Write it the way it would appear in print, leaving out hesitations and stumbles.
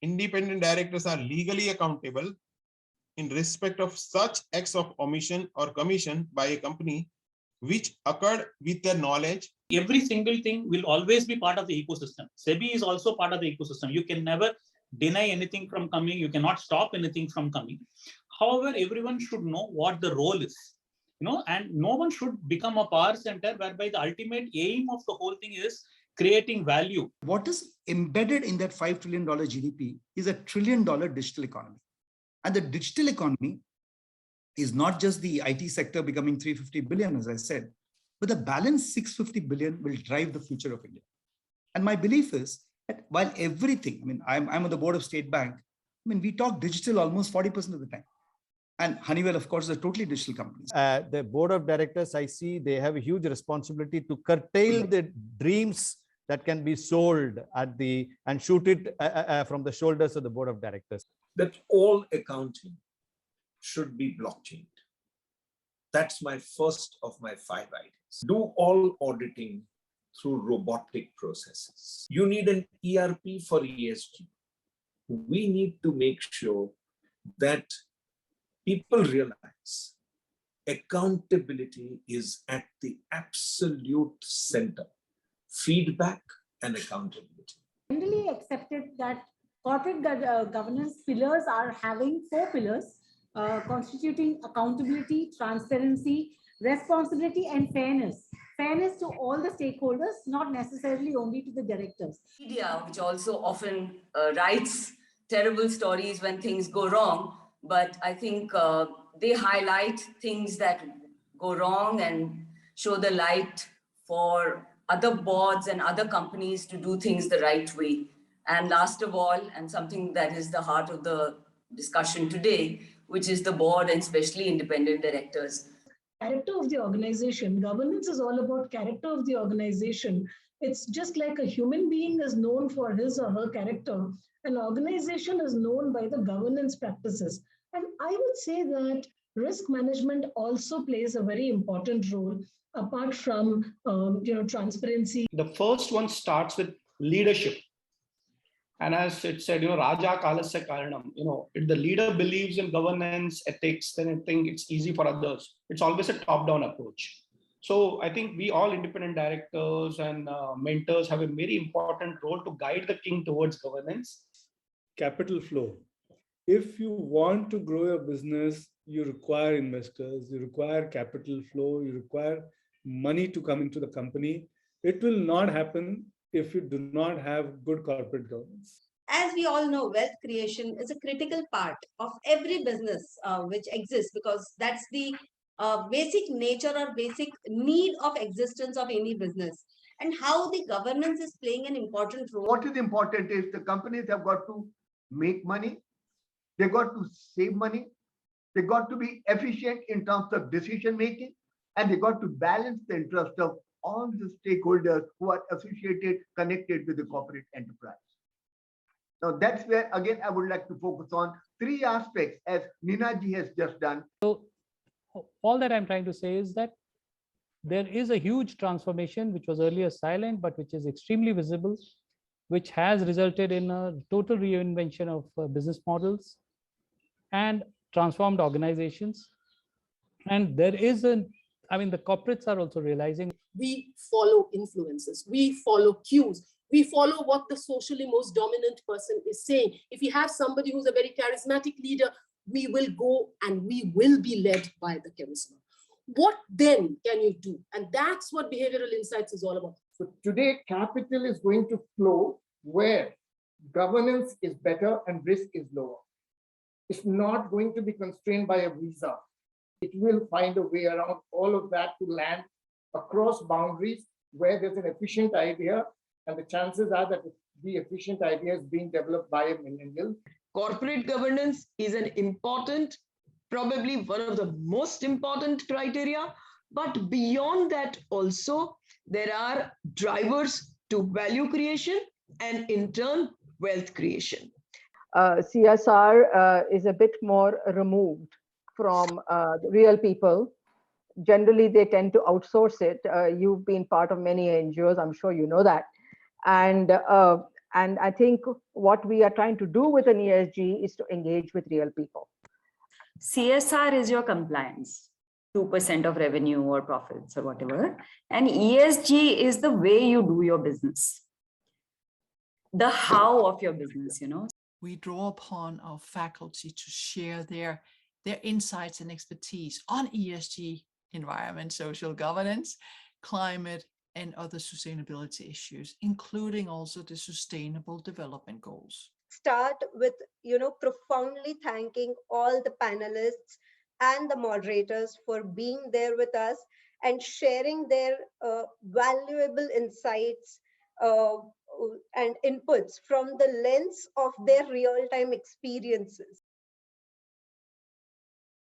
independent directors are legally accountable in respect of such acts of omission or commission by a company which occurred with their knowledge. Every single thing will always be part of the ecosystem. SEBI is also part of the ecosystem. You can never deny anything from coming. You cannot stop anything from coming. However, everyone should know what the role is, and no one should become a power center whereby the ultimate aim of the whole thing is creating value. What is embedded in that $5 trillion GDP is a $1 trillion digital economy. And the digital economy is not just the IT sector becoming 350 billion, as I said, but the balance 650 billion will drive the future of India. And my belief is that while everything, I'm on the board of State Bank, we talk digital almost 40% of the time. And Honeywell, of course, is a totally digital company. The board of directors, I see they have a huge responsibility to curtail the dreams that can be sold and shoot it from the shoulders of the board of directors. That all accounting should be blockchain. That's my first of my 5 ideas. Do all auditing through robotic processes. You need an ERP for ESG. We need to make sure that people realize accountability is at the absolute center. Feedback and accountability. Generally accepted that corporate governance pillars are having 4 pillars, constituting accountability, transparency, responsibility, and fairness. Fairness to all the stakeholders, not necessarily only to the directors. Media, which also often writes terrible stories when things go wrong, but I think they highlight things that go wrong and show the light for other boards and other companies to do things the right way. And last of all, and something that is the heart of the discussion today, which is the board and especially independent directors. Character of the organization. Governance is all about character of the organization. It's just like a human being is known for his or her character. An organization is known by the governance practices. And I would say that risk management also plays a very important role, apart from transparency. The first one starts with leadership. And as it said, Raja Kalasya Karanam, if the leader believes in governance, ethics, then I think it's easy for others. It's always a top-down approach. So I think we all independent directors and mentors have a very important role to guide the king towards governance. Capital flow. If you want to grow your business, you require investors, you require capital flow, you require money to come into the company. It will not happen if you do not have good corporate governance. As we all know, wealth creation is a critical part of every business which exists, because that's the basic nature or basic need of existence of any business, and how the governance is playing an important role. What is important is the companies have got to make money, they got to save money, they got to be efficient in terms of decision making, and they got to balance the interest of all the stakeholders who are associated, connected with the corporate enterprise. Now that's where, again, I would like to focus on 3 aspects, as Ninaji has just done. So all that I'm trying to say is that there is a huge transformation which was earlier silent, but which is extremely visible, which has resulted in a total reinvention of business models and transformed organizations. And there is the corporates are also realizing. We follow influences, we follow cues, we follow what the socially most dominant person is saying. If we have somebody who's a very charismatic leader, we will go and we will be led by the charisma. What then can you do? And that's what behavioral insights is all about. So today, capital is going to flow where governance is better and risk is lower. It's not going to be constrained by a visa. It will find a way around all of that to land across boundaries where there's an efficient idea, and the chances are that the efficient idea is being developed by a millennial. Corporate governance is an important, probably one of the most important criteria, but beyond that also, there are drivers to value creation and in turn, wealth creation. CSR is a bit more removed from real people. Generally, they tend to outsource it. You've been part of many NGOs, I'm sure you know that. And And I think what we are trying to do with an ESG is to engage with real people. CSR is your compliance, 2% of revenue or profits or whatever. And ESG is the way you do your business, the how of your business, you know. We draw upon our faculty to share their insights and expertise on ESG, environment, social governance, climate, and other sustainability issues, including also the Sustainable Development Goals. Start with, profoundly thanking all the panelists and the moderators for being there with us and sharing their valuable insights and inputs from the lens of their real-time experiences.